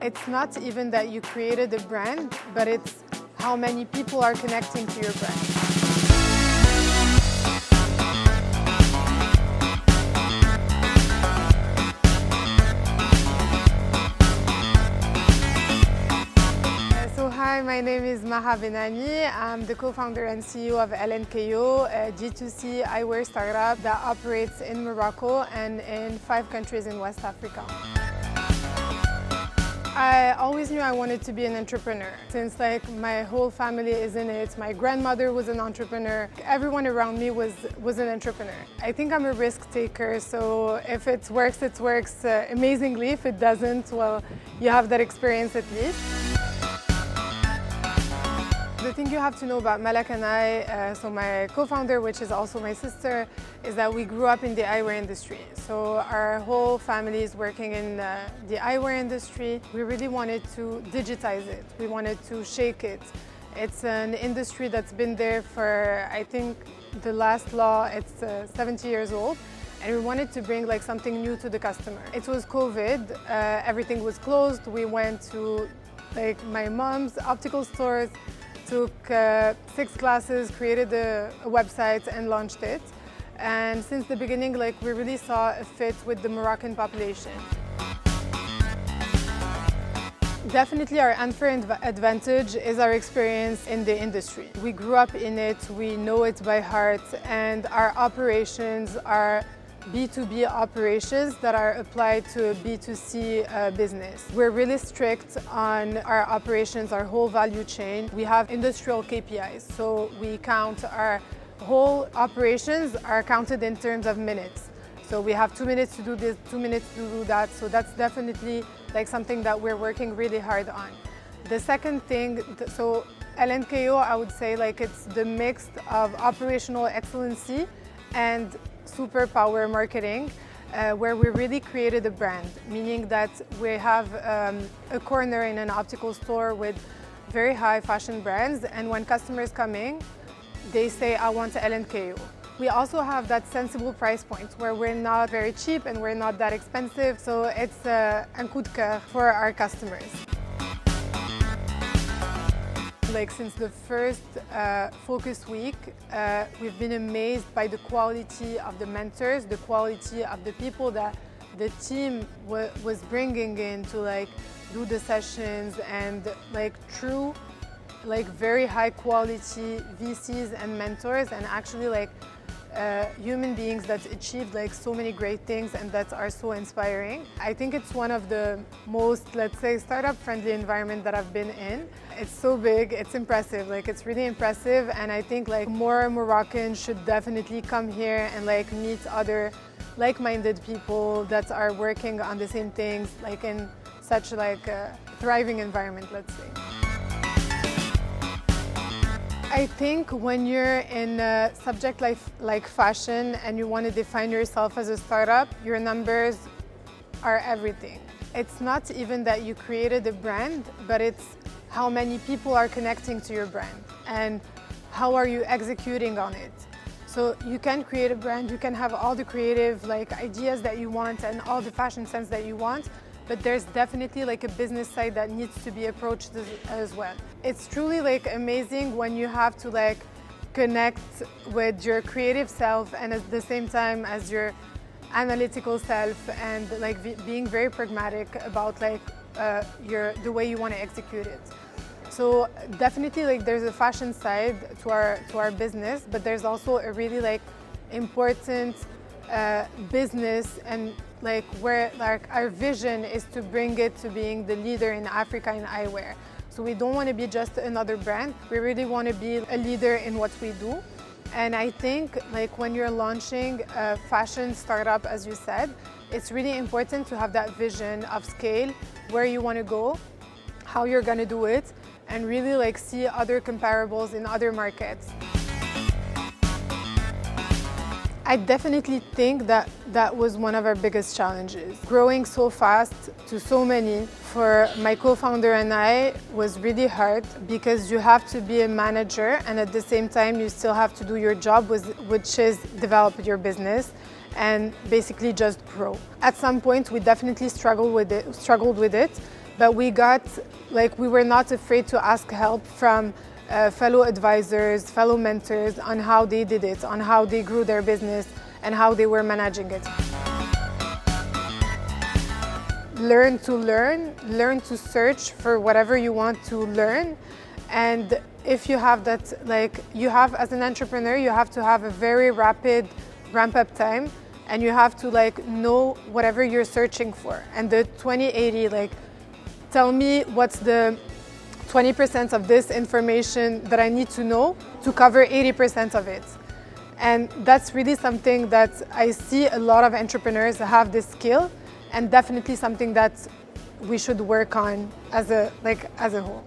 It's not even that you created a brand, but it's how many people are connecting to your brand. Hi, my name is Maha Benani. I'm the co-founder and CEO of LNKO, a G2C eyewear startup that operates in Morocco and in 5 countries in West Africa. I always knew I wanted to be an entrepreneur. Since my whole family is in it, my grandmother was an entrepreneur, everyone around me was an entrepreneur. I think I'm a risk taker, so if it works amazingly. If it doesn't, well, you have that experience at least. The thing you have to know about Malak and I, so my co-founder, which is also my sister, is that we grew up in the eyewear industry. So our whole family is working in the eyewear industry. We really wanted to digitize it. We wanted to shake it. It's an industry that's been there for, I think, the last law, it's 70 years old. And we wanted to bring something new to the customer. It was COVID, everything was closed. We went to my mom's optical stores, took 6 classes, created a website and launched it. And since the beginning, we really saw a fit with the Moroccan population. Definitely our unfair advantage is our experience in the industry. We grew up in it, we know it by heart, and our operations are B2B operations that are applied to a B2C business. We're really strict on our operations, our whole value chain. We have industrial KPIs, so we count our whole operations are counted in terms of minutes. So we have 2 minutes to do this, 2 minutes to do that, so that's definitely something that we're working really hard on. The second thing, so LNKO, I would say it's the mix of operational excellency and superpower marketing, where we really created a brand, meaning that we have a corner in an optical store with very high fashion brands, and when customers come in, they say, I want LNKO. We also have that sensible price point where we're not very cheap and we're not that expensive, so it's un coup de cœur for our customers. Since the first focus week, we've been amazed by the quality of the mentors, the quality of the people that the team was bringing in to do the sessions, and true, very high quality VCs and mentors, and actually human beings that achieved so many great things and that are so inspiring. I think it's one of the most, let's say, startup friendly environment that I've been in. It's so big, it's impressive, it's really impressive, and I think more Moroccans should definitely come here and meet other like-minded people that are working on the same things, in such a thriving environment, let's say. I think when you're in a subject like fashion and you want to define yourself as a startup, your numbers are everything. It's not even that you created a brand, but it's how many people are connecting to your brand and how are you executing on it. So you can create a brand, you can have all the creative ideas that you want and all the fashion sense that you want, but there's definitely a business side that needs to be approached as well. It's truly amazing when you have to connect with your creative self and at the same time as your analytical self, and being very pragmatic about the way you want to execute it. So definitely there's a fashion side to our business, but there's also a really important business, and where our vision is to bring it to being the leader in Africa in eyewear. So we don't want to be just another brand. We really want to be a leader in what we do. And I think when you're launching a fashion startup, as you said, it's really important to have that vision of scale, where you want to go, how you're going to do it, and really see other comparables in other markets. I definitely think that was one of our biggest challenges. Growing so fast to so many for my co-founder and I was really hard, because you have to be a manager and at the same time you still have to do your job, which is develop your business and basically just grow. At some point we definitely struggled with it but we were not afraid to ask help from fellow advisors, fellow mentors on how they did it, on how they grew their business and how they were managing it. Learn to search for whatever you want to learn. And if you have that, as an entrepreneur, you have to have a very rapid ramp-up time, and you have to know whatever you're searching for. And the 20-80, tell me what's the 20% of this information that I need to know to cover 80% of it. And that's really something that I see a lot of entrepreneurs have this skill, and definitely something that we should work on as a whole.